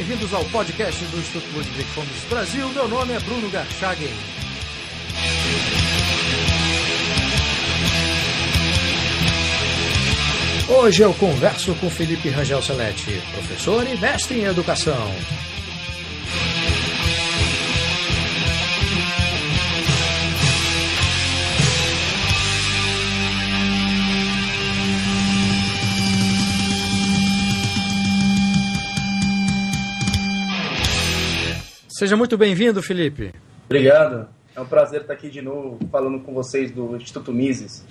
bem-vindos ao podcast do Instituto Ludwig Fomes Brasil. Meu nome é Bruno Garchagen. Hoje eu converso com Felipe Rangel Seletti, professor e mestre em educação. Seja muito bem-vindo, Felipe. Obrigado. É um prazer estar aqui de novo falando com vocês do Instituto Mises.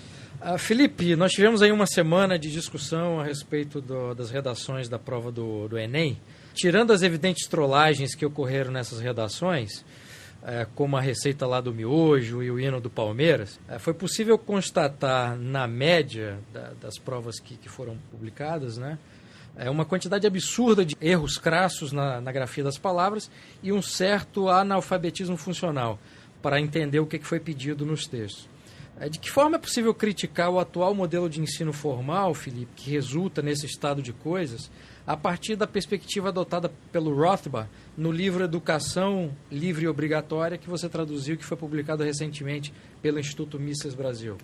Felipe, nós tivemos aí uma semana de discussão a respeito das redações da prova do Enem. Tirando as evidentes trollagens que ocorreram nessas redações, como a receita lá do miojo e o hino do Palmeiras, foi possível constatar na média das provas que foram publicadas, né? Uma quantidade absurda de erros crassos na grafia das palavras e um certo analfabetismo funcional para entender o que foi pedido nos textos. De que forma é possível criticar o atual modelo de ensino formal, Felipe, que resulta nesse estado de coisas, a partir da perspectiva adotada pelo Rothbard no livro Educação Livre e Obrigatória, que você traduziu, que foi publicado recentemente pelo Instituto Mises Brasil?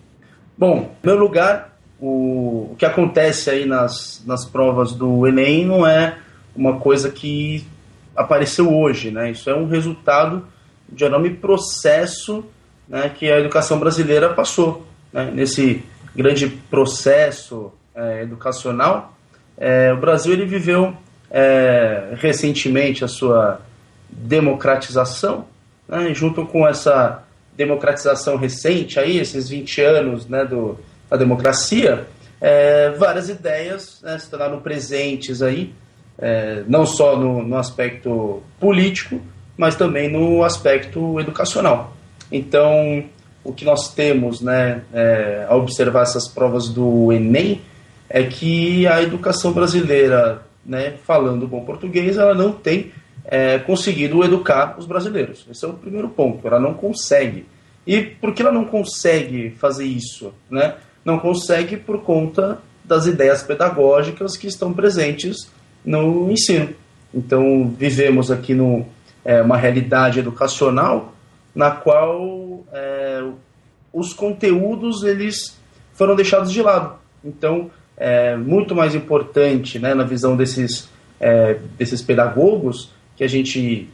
Bom, em primeiro lugar, o que acontece aí nas provas do Enem não é uma coisa que apareceu hoje, né? Isso é um resultado de um enorme processo, né, que a educação brasileira passou, né? Nesse grande processo educacional, o Brasil ele viveu recentemente a sua democratização, né? Junto com essa democratização recente, aí, esses 20 anos, né, da democracia, várias ideias, né, se tornaram presentes aí, não só no aspecto político, mas também no aspecto educacional. Então, o que nós temos, né, ao observar essas provas do Enem é que a educação brasileira, né, falando bom português, ela não tem conseguido educar os brasileiros. Esse é o primeiro ponto, ela não consegue. E por que ela não consegue fazer isso, né? Não consegue por conta das ideias pedagógicas que estão presentes no ensino. Então, vivemos aqui uma realidade educacional na qual os conteúdos eles foram deixados de lado. Então, é muito mais importante, né, na visão desses pedagogos, que a gente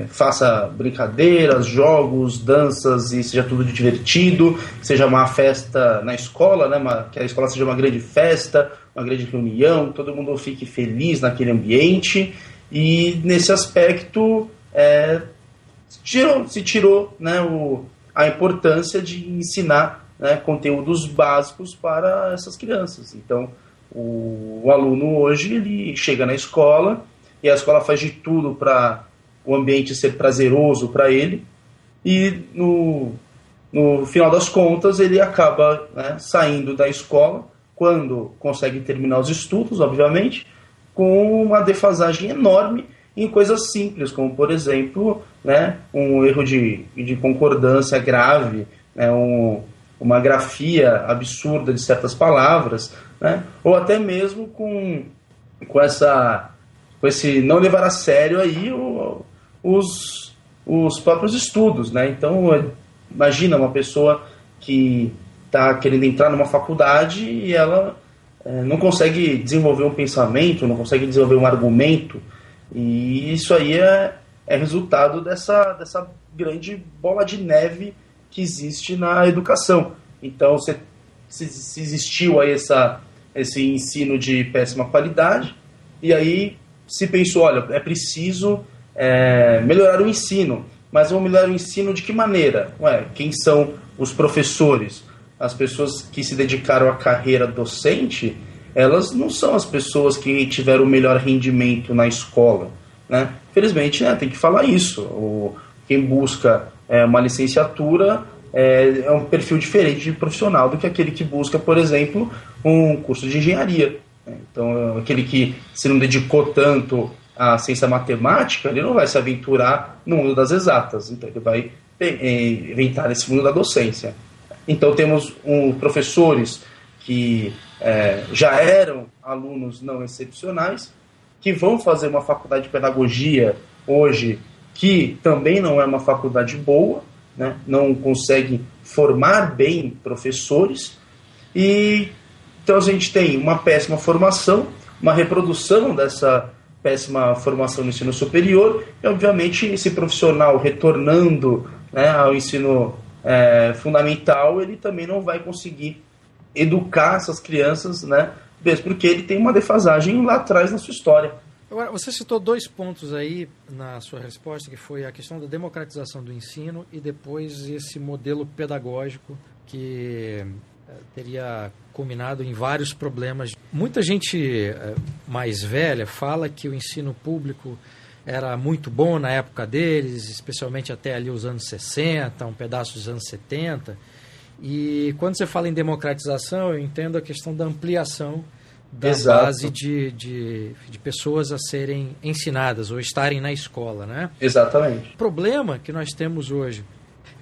faça brincadeiras, jogos, danças e seja tudo divertido, seja uma festa na escola, né, que a escola seja uma grande festa, uma grande reunião, todo mundo fique feliz naquele ambiente. E nesse aspecto se tirou, né, a importância de ensinar, né, conteúdos básicos para essas crianças. Então, o aluno hoje ele chega na escola e a escola faz de tudo para o ambiente ser prazeroso para ele, e no final das contas ele acaba, né, saindo da escola, quando consegue terminar os estudos, obviamente, com uma defasagem enorme em coisas simples, como, por exemplo, né, um erro de concordância grave, né, uma grafia absurda de certas palavras, né, ou até mesmo com esse não levar a sério aí os próprios estudos, né? Então, imagina uma pessoa que está querendo entrar numa faculdade e ela não consegue desenvolver um pensamento, não consegue desenvolver um argumento, e isso aí é resultado dessa grande bola de neve que existe na educação. Então, se existiu aí esse ensino de péssima qualidade, e aí se pensou, olha, é preciso melhorar o ensino. Mas vamos melhorar o ensino de que maneira? Quem são os professores? As pessoas que se dedicaram à carreira docente, elas não são as pessoas que tiveram o melhor rendimento na escola, né? Infelizmente, tem que falar isso. Quem busca uma licenciatura é um perfil diferente de profissional do que aquele que busca, por exemplo, um curso de engenharia. Então, aquele que se não dedicou tanto à ciência matemática, ele não vai se aventurar no mundo das exatas. Então, ele vai inventar esse mundo da docência. Então, temos professores que já eram alunos não excepcionais, que vão fazer uma faculdade de pedagogia hoje, que também não é uma faculdade boa, né? Não consegue formar bem professores, e então a gente tem uma péssima formação, uma reprodução dessa péssima formação no ensino superior, e obviamente esse profissional retornando, né, ao ensino fundamental, ele também não vai conseguir educar essas crianças, né, mesmo porque ele tem uma defasagem lá atrás na sua história. Agora, você citou 2 pontos aí na sua resposta, que foi a questão da democratização do ensino e depois esse modelo pedagógico que teria culminado em vários problemas. Muita gente mais velha fala que o ensino público era muito bom na época deles, especialmente até ali os anos 60, um pedaço dos anos 70. E quando você fala em democratização, eu entendo a questão da ampliação da Exato. base de pessoas a serem ensinadas ou estarem na escola, né? Exatamente. O problema que nós temos hoje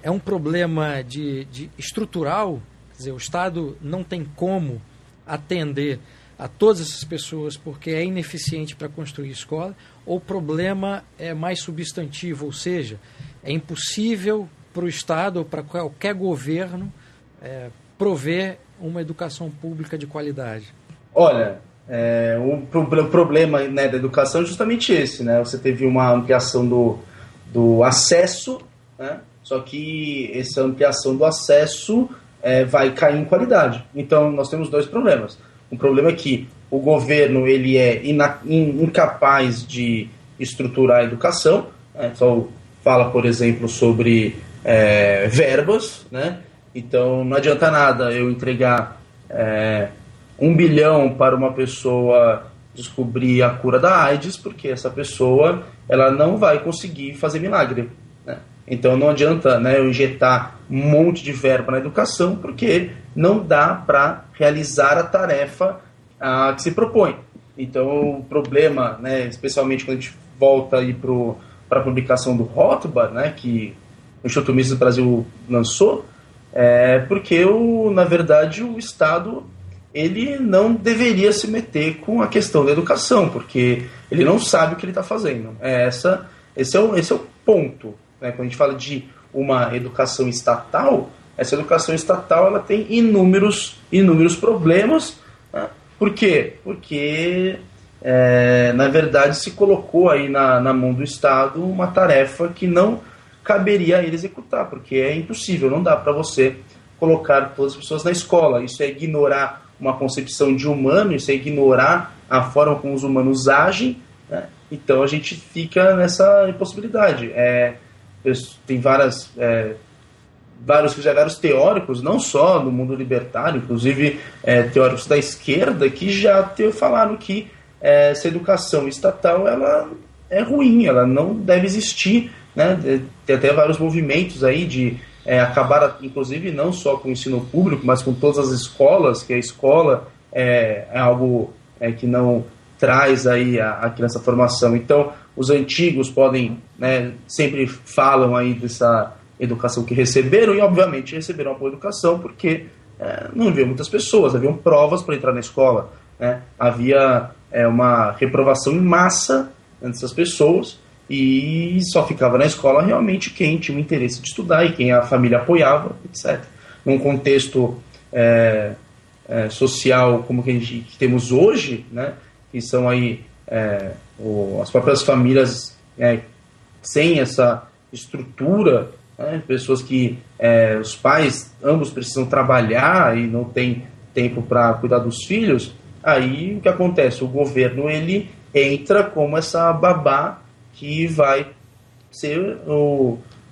é um problema de estrutural, quer dizer, o Estado não tem como atender a todas essas pessoas porque é ineficiente para construir escola, ou o problema é mais substantivo, ou seja, é impossível para o Estado ou para qualquer governo prover uma educação pública de qualidade. Olha, o problema, né, da educação é justamente esse, né? Você teve uma ampliação do acesso, né? Só que essa ampliação do acesso vai cair em qualidade. Então, nós temos 2 problemas. Um problema é que o governo ele é incapaz de estruturar a educação, né? Só fala, por exemplo, sobre verbas, né? Então, não adianta nada eu entregar 1 bilhão para uma pessoa descobrir a cura da AIDS, porque essa pessoa ela não vai conseguir fazer milagre, né? Então não adianta, né, eu injetar um monte de verba na educação, porque não dá para realizar a tarefa que se propõe. Então o problema, né, especialmente quando a gente volta para a publicação do Rothbard, né, que o Instituto Mises do Brasil lançou, porque na verdade o Estado ele não deveria se meter com a questão da educação, porque ele não sabe o que ele está fazendo. Esse é o ponto, né? Quando a gente fala de uma educação estatal, essa educação estatal ela tem inúmeros problemas, né? Por quê? Porque, na verdade, se colocou aí na mão do Estado uma tarefa que não caberia a ele executar, porque é impossível, não dá para você colocar todas as pessoas na escola. Isso é ignorar uma concepção de humano, isso é ignorar a forma como os humanos agem, né? Então a gente fica nessa impossibilidade. Tem vários teóricos, não só no mundo libertário, inclusive teóricos da esquerda, que já falaram que essa educação estatal ela é ruim, ela não deve existir, né? Tem até vários movimentos aí de acabar, inclusive, não só com o ensino público, mas com todas as escolas, que a escola é algo que não traz aí a criança formação. Então, os antigos podem, né, sempre falam aí dessa educação que receberam, e obviamente receberam uma boa educação porque não haviam muitas pessoas, haviam provas para entrar na escola, né? Havia uma reprovação em massa dessas pessoas, e só ficava na escola realmente quem tinha o interesse de estudar e quem a família apoiava, etc. Num contexto social como que temos hoje, né, que são aí as próprias famílias sem essa estrutura, né, pessoas que os pais ambos precisam trabalhar e não tem tempo para cuidar dos filhos, aí o que acontece? O governo ele entra como essa babá que vai ser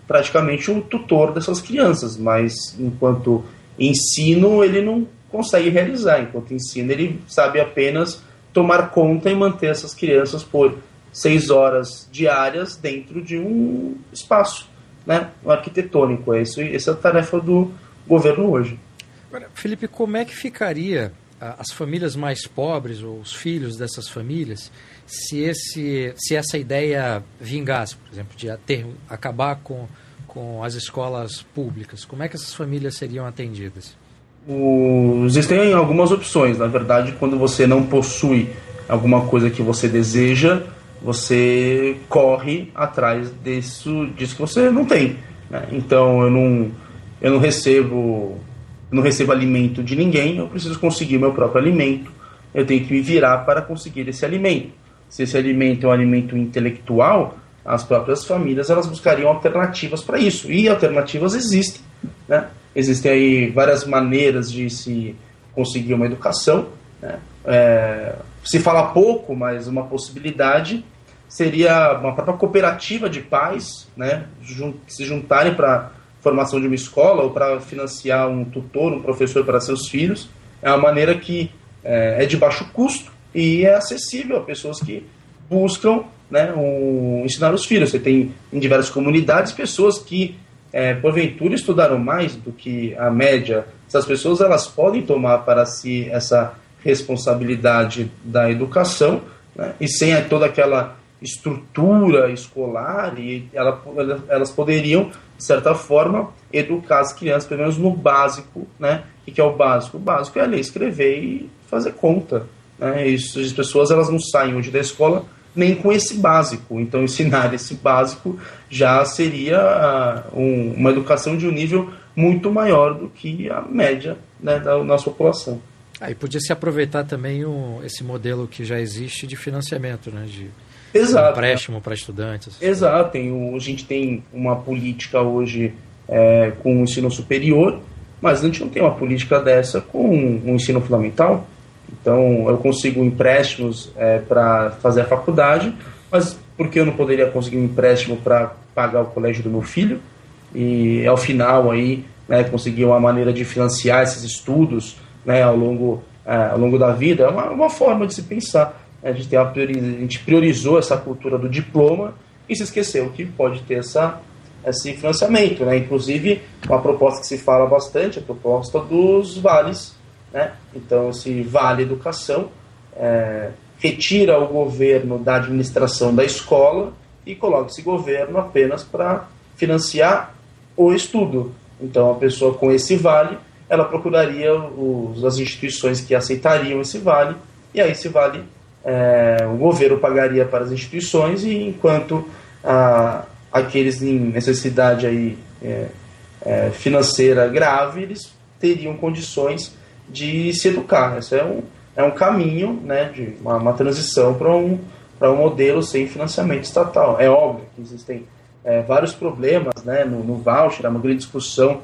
praticamente o tutor dessas crianças, mas enquanto ensino ele não consegue realizar, enquanto ensino ele sabe apenas tomar conta e manter essas crianças por 6 horas diárias dentro de um espaço, né, arquitetônico. Essa é a tarefa do governo hoje. Agora, Felipe, como é que ficaria as famílias mais pobres ou os filhos dessas famílias se essa ideia vingasse, por exemplo, de acabar com as escolas públicas? Como é que essas famílias seriam atendidas? Existem algumas opções. Na verdade, quando você não possui alguma coisa que você deseja, você corre atrás disso que você não tem, né? Então eu não recebo alimento de ninguém, eu preciso conseguir meu próprio alimento, eu tenho que me virar para conseguir esse alimento. Se esse alimento é um alimento intelectual, as próprias famílias elas buscariam alternativas para isso, e alternativas existem, né? Existem aí várias maneiras de se conseguir uma educação, né? Se fala pouco, mas uma possibilidade seria uma própria cooperativa de pais, né, se juntarem para a formação de uma escola ou para financiar um tutor, um professor para seus filhos. É uma maneira que é de baixo custo e é acessível a pessoas que buscam, né, ensinar os filhos. Você tem em diversas comunidades pessoas que porventura estudaram mais do que a média. Essas pessoas elas podem tomar para si essa responsabilidade da educação, né, e sem toda aquela estrutura escolar, e elas poderiam, de certa forma, educar as crianças, pelo menos no básico, né? O que é o básico? O básico é ler, escrever e fazer conta, né? Isso, as pessoas elas não saem hoje da escola nem com esse básico, então ensinar esse básico já seria uma educação de um nível muito maior do que a média, né, da nossa população. E podia se aproveitar também esse modelo que já existe de financiamento, né, de Exato, empréstimo para estudantes. Exato, a gente tem uma política hoje com o ensino superior, mas a gente não tem uma política dessa com o ensino fundamental. Então eu consigo empréstimos para fazer a faculdade, mas por que eu não poderia conseguir um empréstimo para pagar o colégio do meu filho? E ao final aí, né, conseguir uma maneira de financiar esses estudos, né, ao longo da vida. É uma forma de se pensar. A gente priorizou essa cultura do diploma e se esqueceu que pode ter esse financiamento, né? Inclusive, uma proposta que se fala bastante é a proposta dos vales, né? Então, esse vale educação retira o governo da administração da escola e coloca esse governo apenas para financiar o estudo. Então, a pessoa com esse vale, ela procuraria as instituições que aceitariam esse vale, e aí esse vale o governo pagaria para as instituições, e enquanto aqueles em necessidade aí, financeira grave, eles teriam condições de se educar. Esse é um caminho, né, de uma transição para um modelo sem financiamento estatal. É óbvio que existem vários problemas, né, no voucher, há uma grande discussão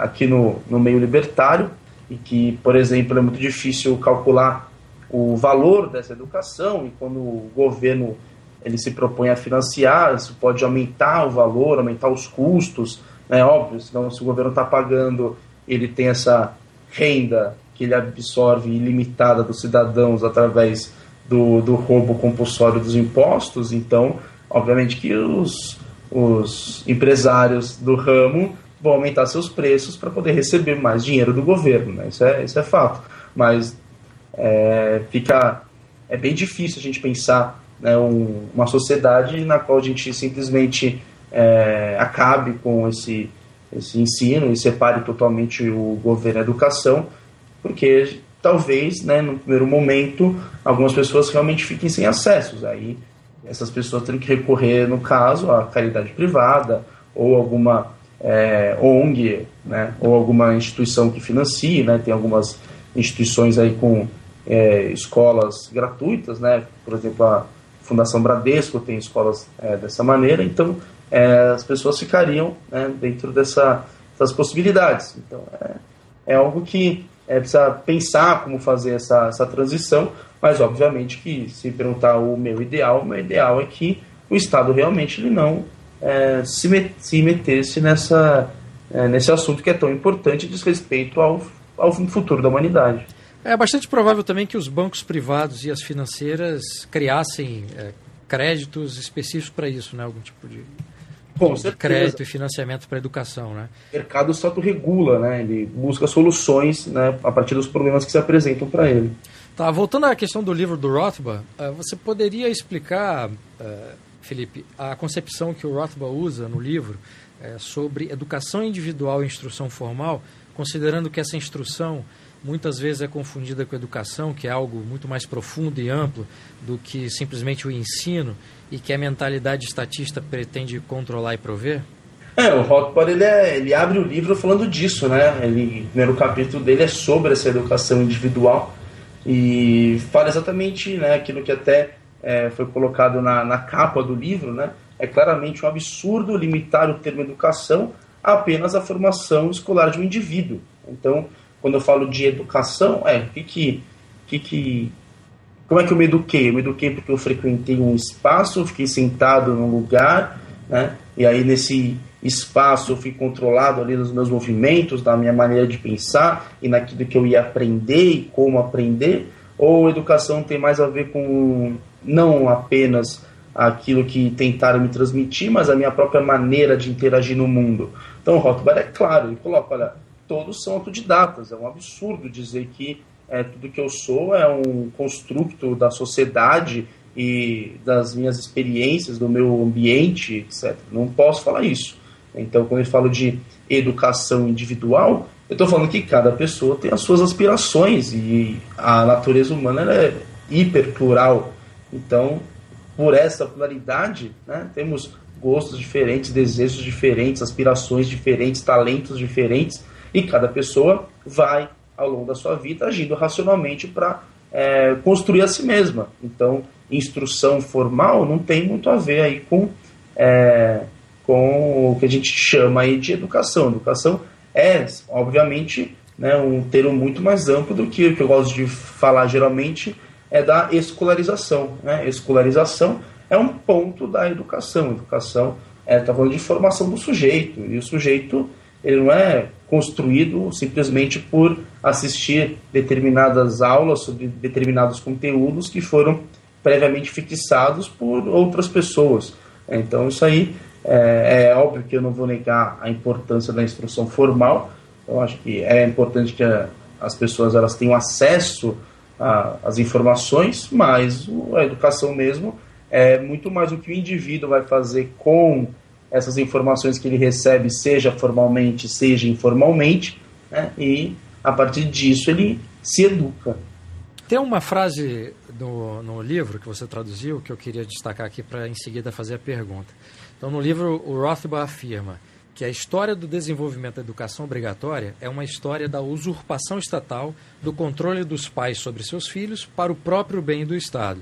aqui no meio libertário, e que, por exemplo, é muito difícil calcular o valor dessa educação, e quando o governo ele se propõe a financiar, isso pode aumentar o valor, aumentar os custos, né? Óbvio, senão, se o governo está pagando, ele tem essa renda que ele absorve ilimitada dos cidadãos através do roubo compulsório dos impostos, então, obviamente que os empresários do ramo vão aumentar seus preços para poder receber mais dinheiro do governo, né? Isso é fato, mas é bem difícil a gente pensar, né, uma sociedade na qual a gente simplesmente acabe com esse ensino e separe totalmente o governo e a educação, porque talvez, né, no primeiro momento, algumas pessoas realmente fiquem sem acessos. Aí essas pessoas têm que recorrer, no caso, à caridade privada ou alguma ONG, né, ou alguma instituição que financie, né? Tem algumas instituições aí com escolas gratuitas, né? Por exemplo, a Fundação Bradesco tem escolas dessa maneira. Então as pessoas ficariam, né, dentro dessas possibilidades. Então é algo que precisa pensar como fazer essa transição, mas obviamente que, se perguntar o meu ideal é que o Estado realmente ele não se metesse nesse assunto que é tão importante, diz respeito ao futuro da humanidade. É bastante provável também que os bancos privados e as financeiras criassem créditos específicos para isso, né? Algum tipo de crédito e financiamento para a educação, né? O mercado se autorregula, né? Ele busca soluções, né, a partir dos problemas que se apresentam para ele. Tá, voltando à questão do livro do Rothbard, você poderia explicar, Felipe, a concepção que o Rothbard usa no livro sobre educação individual e instrução formal, considerando que essa instrução muitas vezes é confundida com educação, que é algo muito mais profundo e amplo do que simplesmente o ensino, e que a mentalidade estatista pretende controlar e prover? O Rothbard ele abre o livro falando disso, né? O primeiro capítulo dele é sobre essa educação individual e fala exatamente, né, aquilo que até foi colocado na capa do livro, né? É claramente um absurdo limitar o termo educação apenas à formação escolar de um indivíduo. Então, quando eu falo de educação, como é que eu me eduquei? Eu me eduquei porque eu frequentei um espaço, fiquei sentado num lugar, né? E aí nesse espaço eu fui controlado ali nos meus movimentos, da minha maneira de pensar e naquilo que eu ia aprender e como aprender. Ou educação tem mais a ver com não apenas aquilo que tentaram me transmitir, mas a minha própria maneira de interagir no mundo. Então o Rothbard é claro, ele coloca, olha, todos são autodidatas, é um absurdo dizer que tudo que eu sou é um construto da sociedade e das minhas experiências, do meu ambiente, etc. Não posso falar isso. Então, quando eu falo de educação individual, eu estou falando que cada pessoa tem as suas aspirações e a natureza humana ela é hiperplural. Então, por essa pluralidade, né, temos gostos diferentes, desejos diferentes, aspirações diferentes, talentos diferentes, e cada pessoa vai, ao longo da sua vida, agindo racionalmente para construir a si mesma. Então, instrução formal não tem muito a ver aí com o que a gente chama aí de educação. Educação é, obviamente, né, um termo muito mais amplo do que o que eu gosto de falar geralmente é da escolarização. Né? Escolarização é um ponto da educação. Educação está falando de formação do sujeito, e o sujeito ele não é construído simplesmente por assistir determinadas aulas sobre determinados conteúdos que foram previamente fixados por outras pessoas. Então isso aí é óbvio que eu não vou negar a importância da instrução formal. Eu acho que é importante que as pessoas elas tenham acesso às informações, mas a educação mesmo é muito mais o que o indivíduo vai fazer com essas informações que ele recebe, seja formalmente, seja informalmente, né? E a partir disso ele se educa. Tem uma frase no livro que você traduziu que eu queria destacar aqui para em seguida fazer a pergunta. Então, no livro, o Rothbard afirma que a história do desenvolvimento da educação obrigatória é uma história da usurpação estatal do controle dos pais sobre seus filhos para o próprio bem do Estado.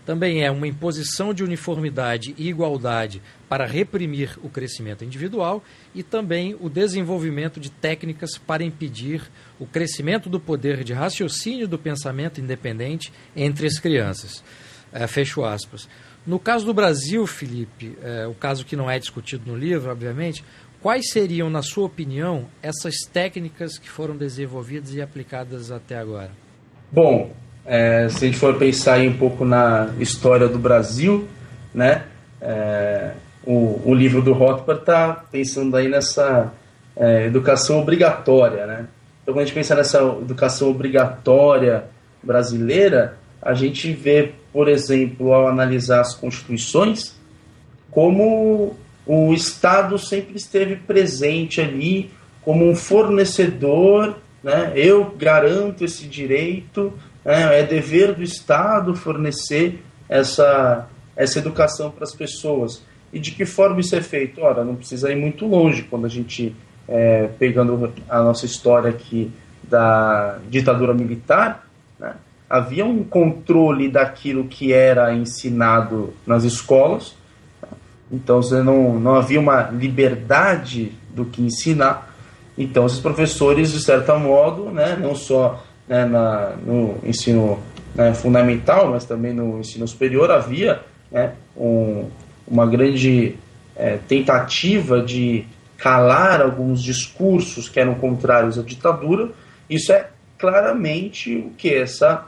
Também é uma imposição de uniformidade e igualdade para reprimir o crescimento individual e também o desenvolvimento de técnicas para impedir o crescimento do poder de raciocínio do pensamento independente entre as crianças. Fecho aspas. No caso do Brasil, Felipe, o caso que não é discutido no livro, obviamente, quais seriam, na sua opinião, essas técnicas que foram desenvolvidas e aplicadas até agora? Bom, se a gente for pensar aí um pouco na história do Brasil, né, o livro do Rothbard está pensando aí nessa educação obrigatória, né? Então, quando a gente pensa nessa educação obrigatória brasileira, a gente vê, por exemplo, ao analisar as constituições, como o Estado sempre esteve presente ali como um fornecedor, né? Eu garanto esse direito, né? É dever do Estado fornecer essa educação para as pessoas. E de que forma isso é feito? Ora, não precisa ir muito longe. Quando a gente, pegando a nossa história aqui da ditadura militar, né? Havia um controle daquilo que era ensinado nas escolas. Então, não havia uma liberdade do que ensinar. Então, esses professores, de certo modo, né, não só, né, no ensino, né, fundamental, mas também no ensino superior, havia, né, uma grande tentativa de calar alguns discursos que eram contrários à ditadura. Isso é claramente o que? Essa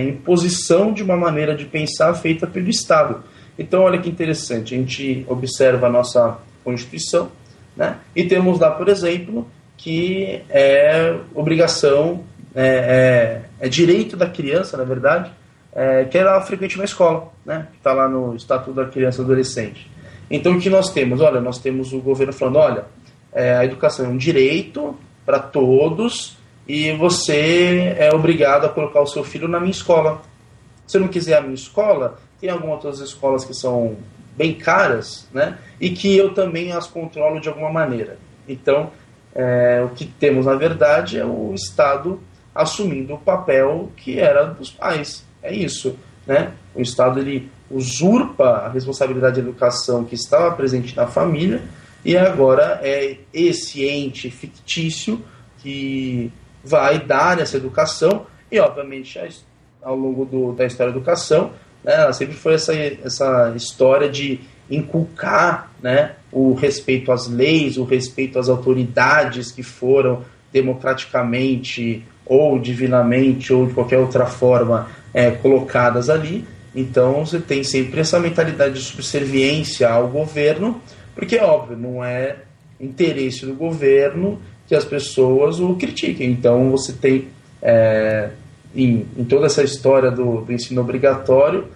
imposição de uma maneira de pensar feita pelo Estado. Então, olha que interessante, a gente observa a nossa Constituição, né, e temos lá, por exemplo, que é obrigação, é direito da criança, na verdade, que ela frequente uma escola, né, que está lá no Estatuto da Criança e Adolescente. Então, o que nós temos? Olha, nós temos o governo falando, olha, a educação é um direito para todos, e você é obrigado a colocar o seu filho na minha escola. Se não quiser a minha escola, tem algumas outras escolas que são bem caras, né? E que eu também as controlo de alguma maneira. Então, o que temos, na verdade, é o Estado assumindo o papel que era dos pais. É isso, né? O Estado, ele usurpa a responsabilidade da educação que estava presente na família, e agora é esse ente fictício que vai dar essa educação. E, obviamente, ao longo da história da educação, né, ela sempre foi essa história de inculcar, né, o respeito às leis, o respeito às autoridades que foram democraticamente ou divinamente ou de qualquer outra forma colocadas ali. Então você tem sempre essa mentalidade de subserviência ao governo, porque, óbvio, não é interesse do governo que as pessoas o critiquem. Então você tem, em toda essa história do ensino obrigatório,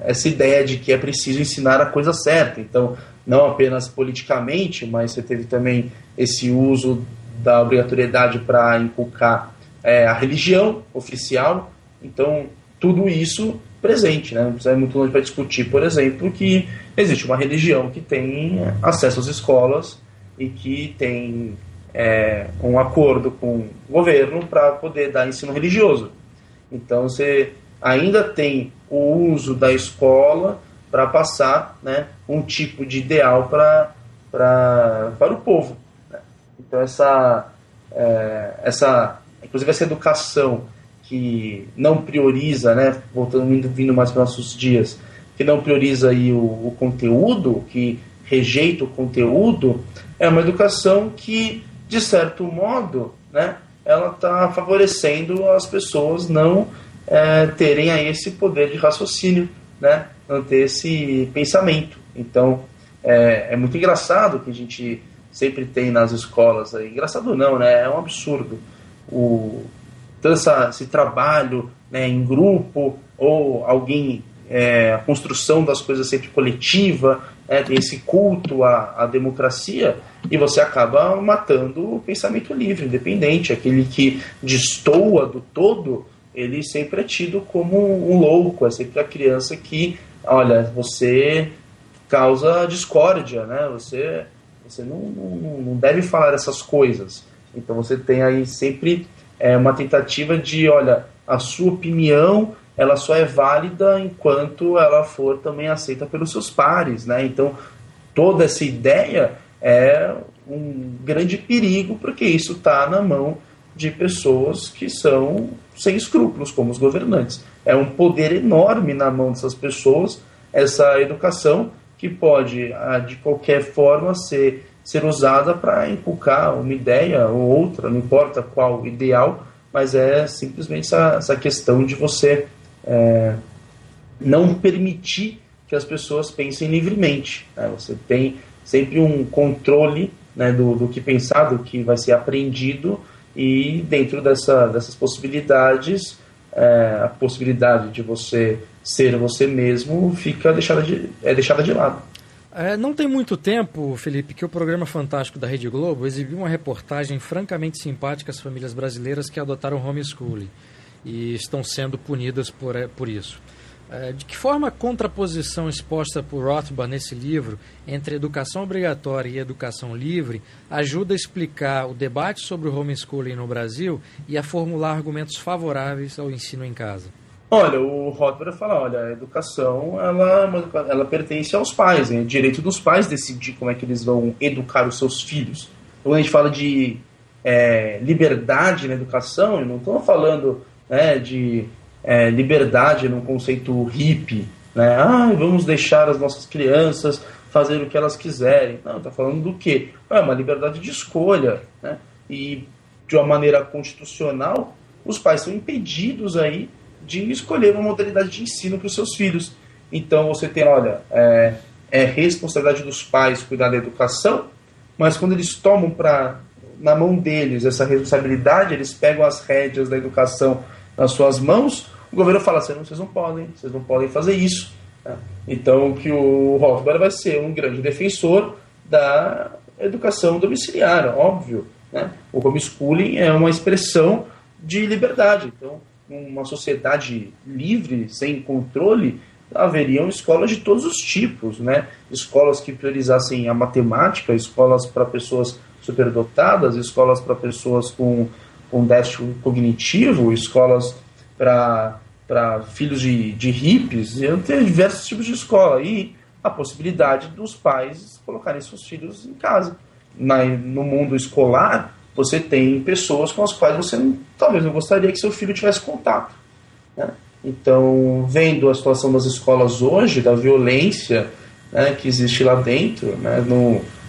essa ideia de que é preciso ensinar a coisa certa. Então, não apenas politicamente, mas você teve também esse uso da obrigatoriedade para inculcar a religião oficial. Então, tudo isso presente, né? Não precisa ir muito longe para discutir, por exemplo, que existe uma religião que tem acesso às escolas e que tem um acordo com o governo para poder dar ensino religioso. Então, você ainda tem o uso da escola para passar, né, um tipo de ideal para o povo, né? Então, inclusive essa educação que não prioriza, né, vindo mais para nossos dias, que não prioriza aí o conteúdo, que rejeita o conteúdo, é uma educação que, de certo modo, né, ela está favorecendo as pessoas não terem aí esse poder de raciocínio, né, não ter esse pensamento. Então, é muito engraçado que a gente sempre tem nas escolas, engraçado não, né, é um absurdo, todo esse trabalho, né, em grupo, ou alguém, a construção das coisas sempre coletiva, tem esse culto à democracia, e você acaba matando o pensamento livre, independente. Aquele que destoa do todo, ele sempre é tido como um louco, é sempre a criança que, olha, você causa discórdia, né? Você não deve falar essas coisas. Então você tem aí sempre uma tentativa de, olha, a sua opinião, ela só é válida enquanto ela for também aceita pelos seus pares, né? Então toda essa ideia é um grande perigo, porque isso está na mão de pessoas que são sem escrúpulos, como os governantes. É um poder enorme na mão dessas pessoas, essa educação que pode, de qualquer forma, ser usada para inculcar uma ideia ou outra, não importa qual ideal, mas é simplesmente essa questão de você não permitir que as pessoas pensem livremente, né? Você tem sempre um controle, né, do que pensar, do que vai ser aprendido, e dentro dessas possibilidades, a possibilidade de você ser você mesmo fica deixada de lado. Não tem muito tempo, Felipe, que o programa Fantástico da Rede Globo exibiu uma reportagem francamente simpática às famílias brasileiras que adotaram homeschooling e estão sendo punidas por isso. De que forma a contraposição exposta por Rothbard nesse livro entre educação obrigatória e educação livre ajuda a explicar o debate sobre o homeschooling no Brasil e a formular argumentos favoráveis ao ensino em casa? Olha, o Rothbard fala, olha, a educação ela pertence aos pais, é direito dos pais decidir como é que eles vão educar os seus filhos. Quando a gente fala de liberdade na educação, eu não estou falando, né, de liberdade num conceito hippie, né? Vamos deixar as nossas crianças fazer o que elas quiserem. Não, está falando do quê? É uma liberdade de escolha, né? E de uma maneira constitucional, os pais são impedidos aí de escolher uma modalidade de ensino para os seus filhos. Então você tem, olha, é responsabilidade dos pais cuidar da educação, mas quando eles tomam na mão deles essa responsabilidade, eles pegam as rédeas da educação nas suas mãos, o governo fala assim, vocês não podem fazer isso, né? Então que o Rothbard vai ser um grande defensor da educação domiciliar, óbvio, né? O homeschooling é uma expressão de liberdade. Então, numa sociedade livre, sem controle, haveriam escolas de todos os tipos, né? Escolas que priorizassem a matemática, escolas para pessoas superdotadas, escolas para pessoas com déficit cognitivo, escolas para filhos de hippies, tem diversos tipos de escola, e a possibilidade dos pais colocarem seus filhos em casa. No mundo escolar, você tem pessoas com as quais você talvez não gostaria que seu filho tivesse contato, né? Então, vendo a situação das escolas hoje, da violência, né, que existe lá dentro, né,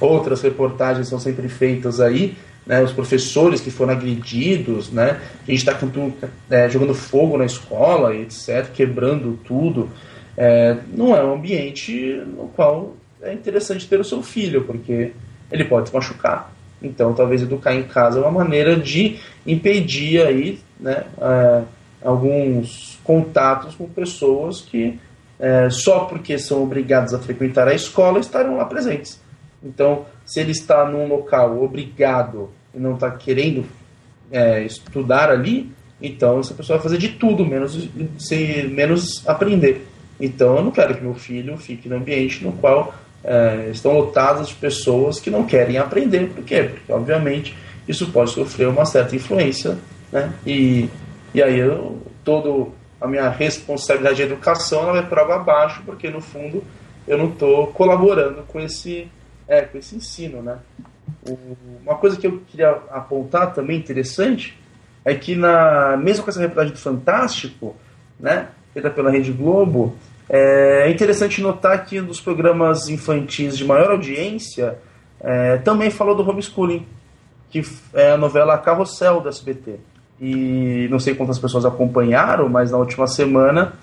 outras reportagens são sempre feitas aí, né, os professores que foram agredidos, né, a gente está jogando fogo na escola, etc., quebrando tudo. Não é um ambiente no qual é interessante ter o seu filho, porque ele pode se machucar. Então, talvez educar em casa é uma maneira de impedir aí, né, alguns contatos com pessoas que, só porque são obrigados a frequentar a escola, estarão lá presentes. Então, se ele está num local obrigado e não está querendo estudar ali, então essa pessoa vai fazer de tudo, menos aprender. Então, eu não quero que meu filho fique num ambiente no qual estão lotadas de pessoas que não querem aprender. Por quê? Porque, obviamente, isso pode sofrer uma certa influência, né? E aí toda a minha responsabilidade de educação ela vai por água abaixo, porque, no fundo, eu não estou colaborando com esse ensino, né? Uma coisa que eu queria apontar também interessante é que, mesmo com essa reportagem do Fantástico, né, feita pela Rede Globo, é interessante notar que um dos programas infantis de maior audiência também falou do homeschooling, que é a novela Carrossel do SBT. E não sei quantas pessoas acompanharam, mas na última semana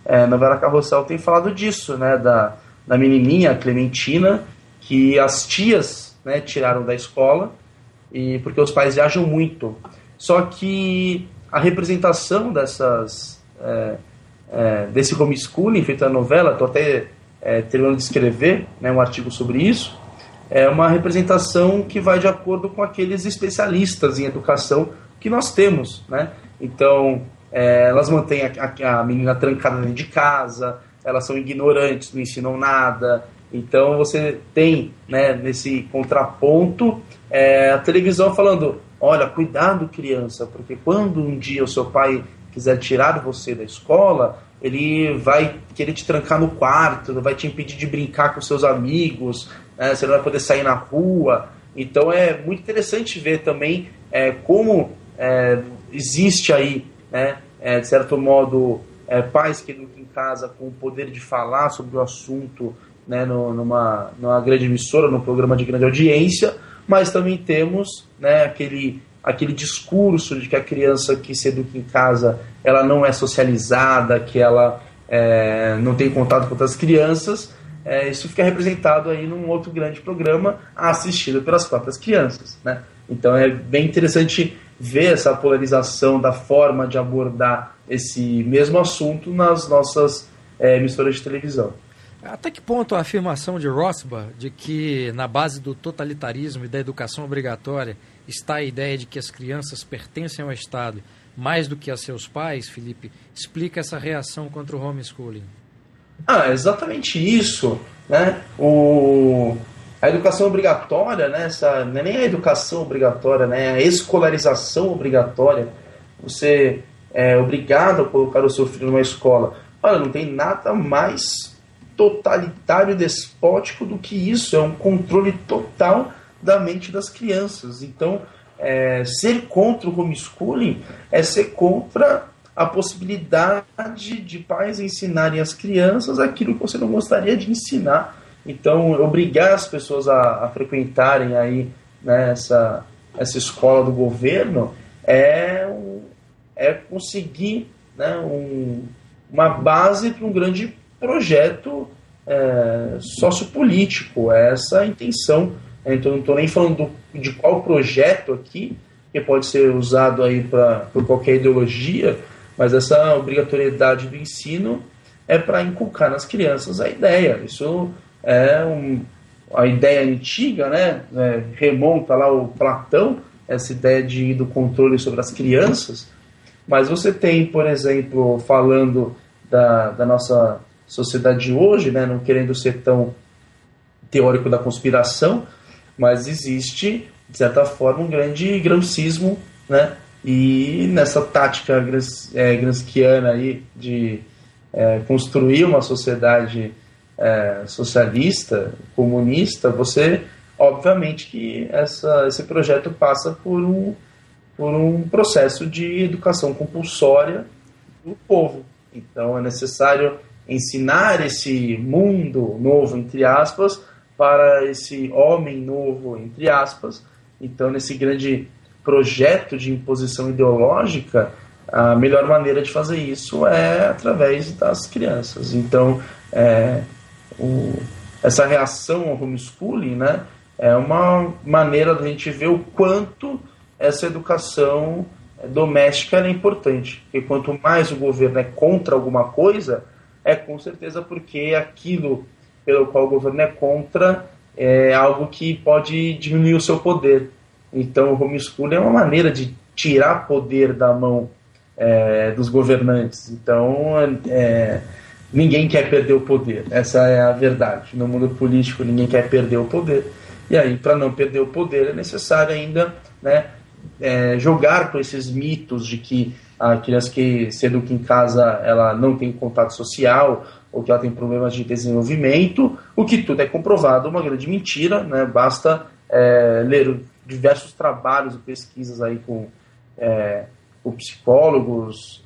a novela Carrossel tem falado disso, né, da menininha Clementina, que as tias, né, tiraram da escola, porque os pais viajam muito. Só que a representação desse homeschooling feito na novela, estou até terminando de escrever, né, um artigo sobre isso, é uma representação que vai de acordo com aqueles especialistas em educação que nós temos, né? Então, elas mantêm a menina trancada dentro de casa, elas são ignorantes, não ensinam nada. Então, você tem, né, nesse contraponto a televisão falando: olha, cuidado, criança, porque quando um dia o seu pai quiser tirar você da escola, ele vai querer te trancar no quarto, vai te impedir de brincar com seus amigos, né? Você não vai poder sair na rua. Então é muito interessante ver também como existe aí, né, de certo modo, pais que educam em casa com o poder de falar sobre o assunto, né, numa grande emissora, num programa de grande audiência, mas também temos, né, aquele discurso de que a criança que se educa em casa ela não é socializada, que ela não tem contato com outras crianças. Isso fica representado aí num outro grande programa assistido pelas próprias crianças, né? Então é bem interessante ver essa polarização da forma de abordar esse mesmo assunto nas nossas emissoras de televisão. Até que ponto a afirmação de Rothbard de que na base do totalitarismo e da educação obrigatória está a ideia de que as crianças pertencem ao Estado mais do que a seus pais, Felipe, explica essa reação contra o homeschooling? Exatamente isso, né? A educação obrigatória, né? Não é nem a educação obrigatória, né? A escolarização obrigatória. Você é obrigado a colocar o seu filho numa escola. Olha, não tem nada mais totalitário e despótico do que isso. É um controle total da mente das crianças. Então, ser contra o homeschooling é ser contra a possibilidade de pais ensinarem às crianças aquilo que você não gostaria de ensinar. Então, obrigar as pessoas a frequentarem aí, né, essa escola do governo é conseguir, né, uma base para um grande projeto sociopolítico. Essa é a intenção. Então, não estou nem falando de qual projeto aqui, que pode ser usado aí por qualquer ideologia, mas essa obrigatoriedade do ensino é para inculcar nas crianças a ideia. Isso a ideia antiga, né? Remonta lá o Platão, essa ideia do controle sobre as crianças, mas você tem, por exemplo, falando da nossa sociedade de hoje, né, não querendo ser tão teórico da conspiração, mas existe, de certa forma, um grande gramscismo, né, e nessa tática gramsciana aí de construir uma sociedade socialista, comunista, você, obviamente que esse projeto passa por um processo de educação compulsória do povo. Então é necessário ensinar esse mundo novo, entre aspas, para esse homem novo, entre aspas. Então, nesse grande projeto de imposição ideológica, a melhor maneira de fazer isso é através das crianças. Então, essa reação ao homeschooling, né, é uma maneira da gente ver o quanto essa educação doméstica é importante. Porque quanto mais o governo é contra alguma coisa, é com certeza porque aquilo pelo qual o governo é contra é algo que pode diminuir o seu poder. Então o homeschooling é uma maneira de tirar poder da mão dos governantes. Então ninguém quer perder o poder, essa é a verdade. No mundo político ninguém quer perder o poder, e aí para não perder o poder é necessário ainda, né, jogar com esses mitos de que a criança que se educa em casa ela não tem contato social ou que ela tem problemas de desenvolvimento, o que tudo é comprovado, uma grande mentira, né? Basta ler diversos trabalhos e pesquisas aí com psicólogos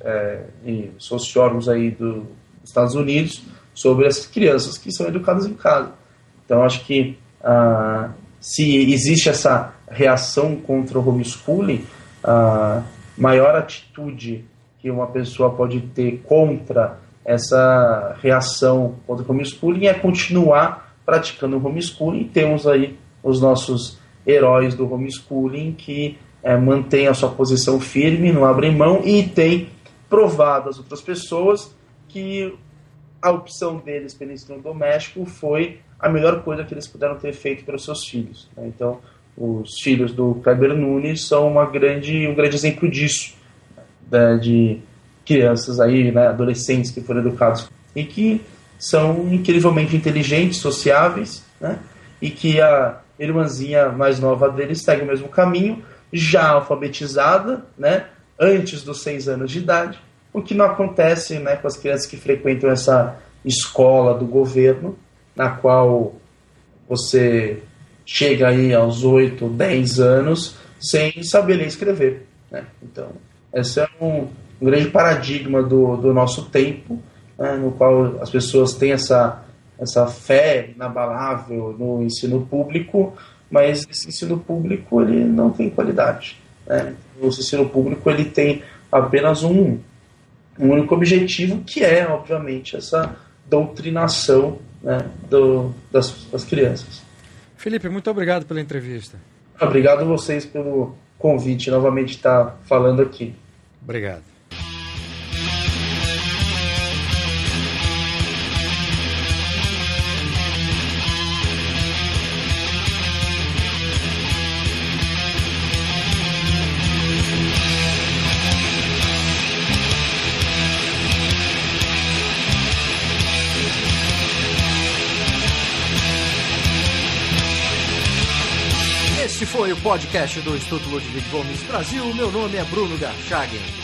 e sociólogos aí dos Estados Unidos sobre as crianças que são educadas em casa. Então acho que se existe essa reação contra o homeschooling, a maior atitude que uma pessoa pode ter contra essa reação contra o homeschooling é continuar praticando o homeschooling. Temos aí os nossos heróis do homeschooling que mantêm a sua posição firme, não abrem mão e têm provado às outras pessoas que a opção deles pelo ensino doméstico foi a melhor coisa que eles puderam ter feito para os seus filhos, né? Então, os filhos do Kleber Nunes são um grande exemplo disso, né, de crianças aí, né, adolescentes que foram educados e que são incrivelmente inteligentes, sociáveis, né, e que a irmãzinha mais nova deles segue o mesmo caminho, já alfabetizada, né, antes dos 6 anos de idade, o que não acontece, né, com as crianças que frequentam essa escola do governo, na qual você chega aí aos 8, 10 anos sem saber ler e escrever, né? Então, esse é um grande paradigma do nosso tempo, né, no qual as pessoas têm essa fé inabalável no ensino público, mas esse ensino público ele não tem qualidade, né? O ensino público ele tem apenas um único objetivo, que é, obviamente, essa doutrinação, né, das crianças. Felipe, muito obrigado pela entrevista. Obrigado a vocês pelo convite, novamente estar falando aqui. Obrigado. Esse foi o podcast do Instituto Ludwig Gomes Brasil. Meu nome é Bruno Garchagen.